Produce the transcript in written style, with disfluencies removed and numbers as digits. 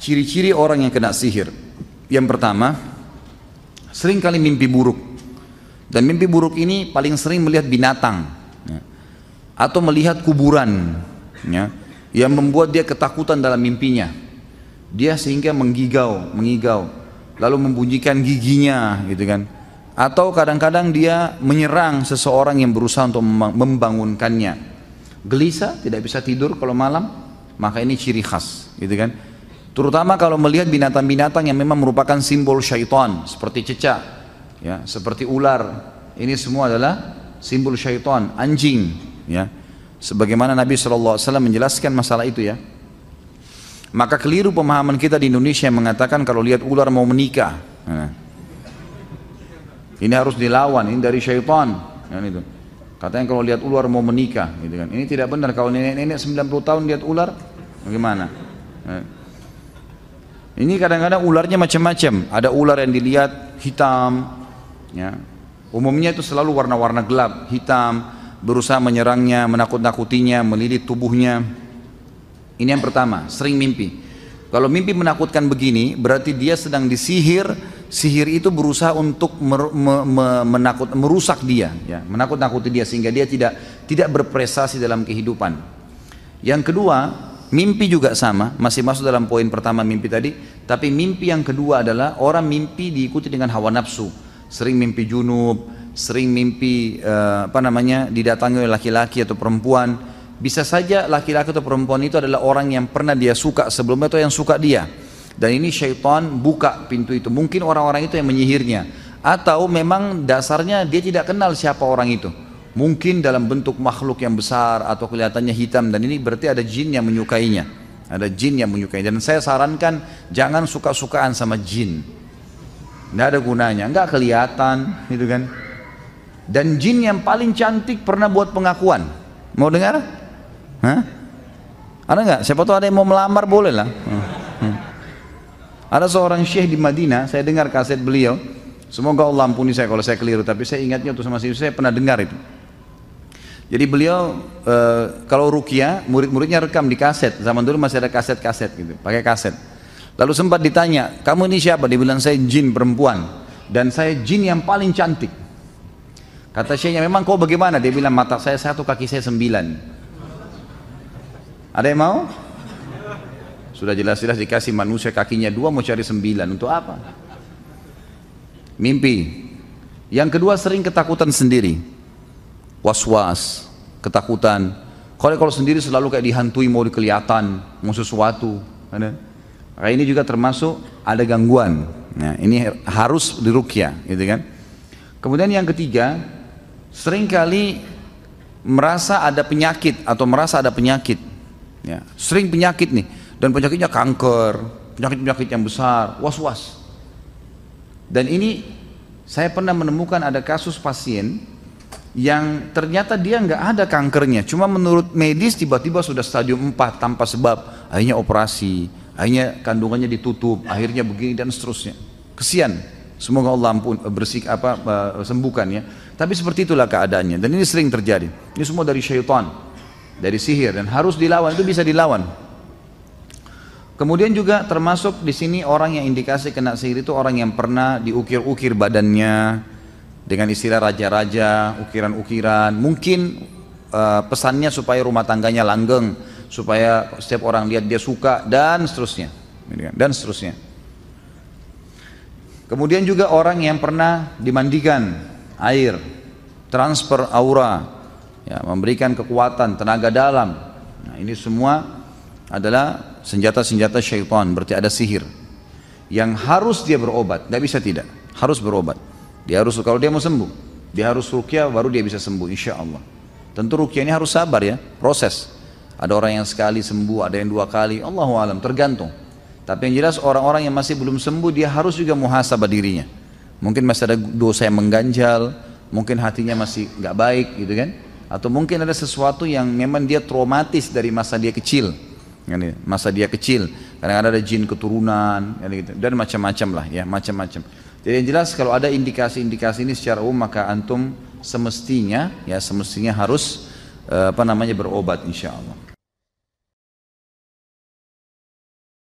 ciri-ciri orang yang kena sihir. Yang pertama, sering kali mimpi buruk. Dan mimpi buruk ini paling sering melihat binatang, ya, atau melihat kuburan, ya, yang membuat dia ketakutan dalam mimpinya. Dia sehingga mengigau, lalu membunyikan giginya, gitu kan. Atau kadang-kadang dia menyerang seseorang yang berusaha untuk membangunkannya. Gelisah, tidak bisa tidur kalau malam, maka ini ciri khas, gitu kan. Terutama kalau melihat binatang-binatang yang memang merupakan simbol syaitan, seperti cecak, ya, seperti ular. Ini semua adalah simbol syaitan, anjing, ya. Sebagaimana Nabi SAW menjelaskan masalah itu, ya. Maka keliru pemahaman kita di Indonesia yang mengatakan kalau lihat ular mau menikah. Nah, ini harus dilawan, ini dari syaitan, ya, itu. Katanya kalau lihat ular mau menikah, gitu kan. Ini tidak benar. Kalau nenek-nenek 90 tahun lihat ular, bagaimana? Nah, ini kadang-kadang ularnya macam-macam. Ada ular yang dilihat hitam, ya. Umumnya itu selalu warna-warna gelap, hitam, berusaha menyerangnya, menakut-nakutinya, melilit tubuhnya. Ini yang pertama, sering mimpi. Kalau mimpi menakutkan begini, berarti dia sedang disihir. Sihir itu berusaha untuk merusak dia, ya, menakut-nakuti dia sehingga dia tidak berprestasi dalam kehidupan. Yang kedua, mimpi juga sama, masih masuk dalam poin pertama mimpi tadi. Tapi mimpi yang kedua adalah orang mimpi diikuti dengan hawa nafsu. Sering mimpi junub, sering mimpi didatangi oleh laki-laki atau perempuan. Bisa saja laki-laki atau perempuan itu adalah orang yang pernah dia suka sebelumnya atau yang suka dia. Dan ini syaitan buka pintu itu. Mungkin orang-orang itu yang menyihirnya. Atau memang dasarnya dia tidak kenal siapa orang itu. Mungkin dalam bentuk makhluk yang besar atau kelihatannya hitam. Dan ini berarti ada jin yang menyukainya. Ada jin yang menyukainya. Dan saya sarankan jangan suka-sukaan sama jin. Tidak ada gunanya. Enggak kelihatan, gitu kan. Dan jin yang paling cantik pernah buat pengakuan. Mau dengar? Hah? Ada nggak? Siapa tahu ada yang mau melamar, boleh lah. Ada seorang syekh di Madinah, saya dengar kaset beliau. Semoga Allah ampuni saya kalau saya keliru, tapi saya ingatnya waktu sama saya pernah dengar itu. Jadi beliau kalau ruqyah, murid-muridnya rekam di kaset. Zaman dulu masih ada kaset-kaset gitu, pakai kaset. Lalu sempat ditanya, kamu ini siapa? Dia bilang, saya jin perempuan dan saya jin yang paling cantik. Kata syekhnya, memang kau bagaimana? Dia bilang, mata saya 1, kaki saya 9. Ada yang mau? Sudah jelas-jelas dikasih manusia kakinya 2, mau cari 9, untuk apa? Mimpi. Yang kedua, sering ketakutan sendiri, was-was, ketakutan. Kalau sendiri selalu kayak dihantui, mau kelihatan, mau sesuatu. Kayak ini juga termasuk ada gangguan. Nah, ini harus diruqyah, gitu kan? Kemudian yang ketiga, seringkali merasa ada penyakit atau merasa ada penyakit, ya, sering penyakit nih, dan penyakitnya kanker, penyakit-penyakit yang besar, was-was. Dan ini saya pernah menemukan ada kasus pasien yang ternyata dia nggak ada kankernya, cuma menurut medis tiba-tiba sudah stadium 4 tanpa sebab, akhirnya operasi, akhirnya kandungannya ditutup, akhirnya begini dan seterusnya. Kesian. Semoga Allah sembuhkan, ya. Tapi seperti itulah keadaannya, dan ini sering terjadi. Ini semua dari syaitan, dari sihir, dan harus dilawan. Itu bisa dilawan. Kemudian juga termasuk di sini orang yang indikasi kena sihir itu orang yang pernah diukir-ukir badannya dengan istilah raja-raja, ukiran-ukiran. Mungkin pesannya supaya rumah tangganya langgeng, supaya setiap orang lihat dia suka, dan seterusnya, dan seterusnya. Kemudian juga orang yang pernah dimandikan air, transfer aura, ya, memberikan kekuatan, tenaga dalam. Nah, ini semua adalah senjata-senjata syaitan, berarti ada sihir yang harus dia berobat, tidak bisa tidak, harus berobat. Dia harus, kalau dia mau sembuh, dia harus ruqyah, baru dia bisa sembuh, insya Allah. Tentu ruqyah ini harus sabar, ya, proses. Ada orang yang sekali sembuh, ada yang 2 kali, Allahu alam, tergantung. Tapi yang jelas orang-orang yang masih belum sembuh, dia harus juga muhasabah dirinya. Mungkin masih ada dosa yang mengganjal, mungkin hatinya masih nggak baik, gitu kan? Atau mungkin ada sesuatu yang memang dia traumatis dari masa dia kecil, masa dia kecil. Kadang-kadang ada jin keturunan, gitu, dan macam-macam lah, ya, macam-macam. Jadi yang jelas kalau ada indikasi-indikasi ini secara umum, maka antum semestinya harus berobat, insya Allah.